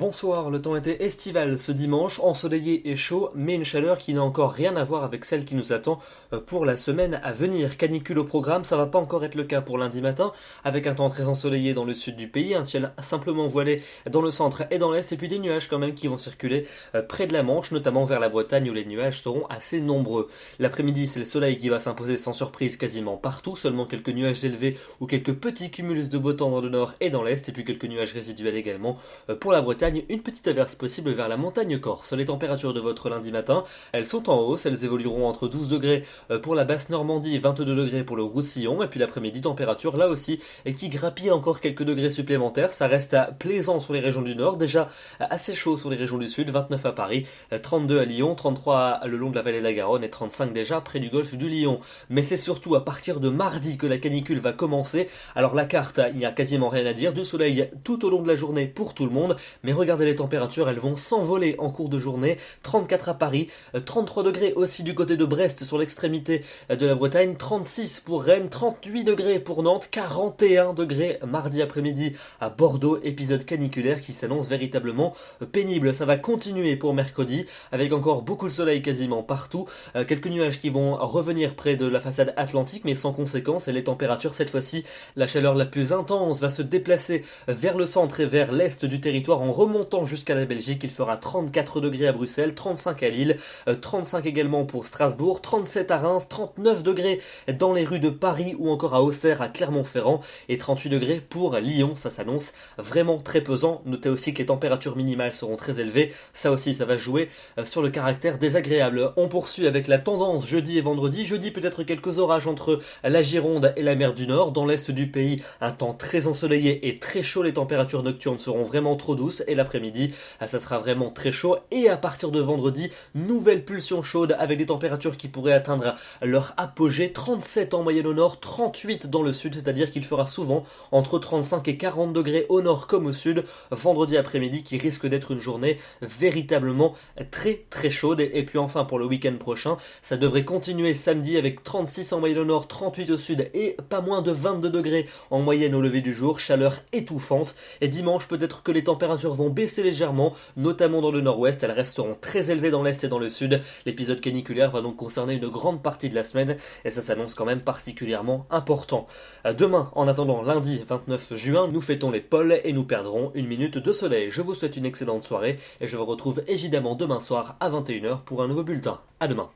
Bonsoir, le temps était estival ce dimanche, ensoleillé et chaud, mais une chaleur qui n'a encore rien à voir avec celle qui nous attend pour la semaine à venir. Canicule au programme, ça va pas encore être le cas pour lundi matin, avec un temps très ensoleillé dans le sud du pays, un ciel simplement voilé dans le centre et dans l'est, et puis des nuages quand même qui vont circuler près de la Manche, notamment vers la Bretagne où les nuages seront assez nombreux. L'après-midi, c'est le soleil qui va s'imposer sans surprise quasiment partout, seulement quelques nuages élevés ou quelques petits cumulus de beau temps dans le nord et dans l'est, et puis quelques nuages résiduels également pour la Bretagne. Une petite averse possible vers la montagne corse. Les températures de votre lundi matin, elles sont en hausse, elles évolueront entre 12 degrés pour la basse Normandie et 22 degrés pour le Roussillon, et puis l'après-midi, température là aussi qui grappille encore quelques degrés supplémentaires. Ça reste plaisant sur les régions du nord, déjà assez chaud sur les régions du sud, 29 à Paris, 32 à Lyon, 33 le long de la vallée de la Garonne et 35 déjà près du golfe du Lion. Mais c'est surtout à partir de mardi que la canicule va commencer. Alors la carte, il n'y a quasiment rien à dire, du soleil tout au long de la journée pour tout le monde, mais regardez les températures, elles vont s'envoler en cours de journée. 34 à Paris, 33 degrés aussi du côté de Brest sur l'extrémité de la Bretagne, 36 pour Rennes, 38 degrés pour Nantes, 41 degrés mardi après-midi à Bordeaux, épisode caniculaire qui s'annonce véritablement pénible. Ça va continuer pour mercredi avec encore beaucoup de soleil quasiment partout, quelques nuages qui vont revenir près de la façade atlantique mais sans conséquence, et les températures cette fois-ci, la chaleur la plus intense va se déplacer vers le centre et vers l'est du territoire en remontant jusqu'à la Belgique. Il fera 34 degrés à Bruxelles, 35 à Lille, 35 également pour Strasbourg, 37 à Reims, 39 degrés dans les rues de Paris ou encore à Auxerre, à Clermont-Ferrand, et 38 degrés pour Lyon. Ça s'annonce vraiment très pesant. Notez aussi que les températures minimales seront très élevées. Ça aussi, ça va jouer sur le caractère désagréable. On poursuit avec la tendance jeudi et vendredi. Jeudi, peut-être quelques orages entre la Gironde et la mer du Nord. Dans l'est du pays, un temps très ensoleillé et très chaud. Les températures nocturnes seront vraiment trop douces, et l'après-midi, ça sera vraiment très chaud. Et à partir de vendredi, nouvelle pulsion chaude avec des températures qui pourraient atteindre leur apogée. 37 en moyenne au nord, 38 dans le sud, c'est-à-dire qu'il fera souvent entre 35 et 40 degrés au nord comme au sud. Vendredi après-midi qui risque d'être une journée véritablement très très chaude. Et puis enfin pour le week-end prochain, ça devrait continuer samedi avec 36 en moyenne au nord, 38 au sud et pas moins de 22 degrés en moyenne au lever du jour. Chaleur étouffante. Et dimanche, peut-être que les températures vont baisser légèrement, notamment dans le nord-ouest. Elles resteront très élevées dans l'est et dans le sud. L'épisode caniculaire va donc concerner une grande partie de la semaine et ça s'annonce quand même particulièrement important. Demain, en attendant lundi 29 juin, nous fêtons les pôles et nous perdrons une minute de soleil. Je vous souhaite une excellente soirée et je vous retrouve évidemment demain soir à 21 h pour un nouveau bulletin. À demain.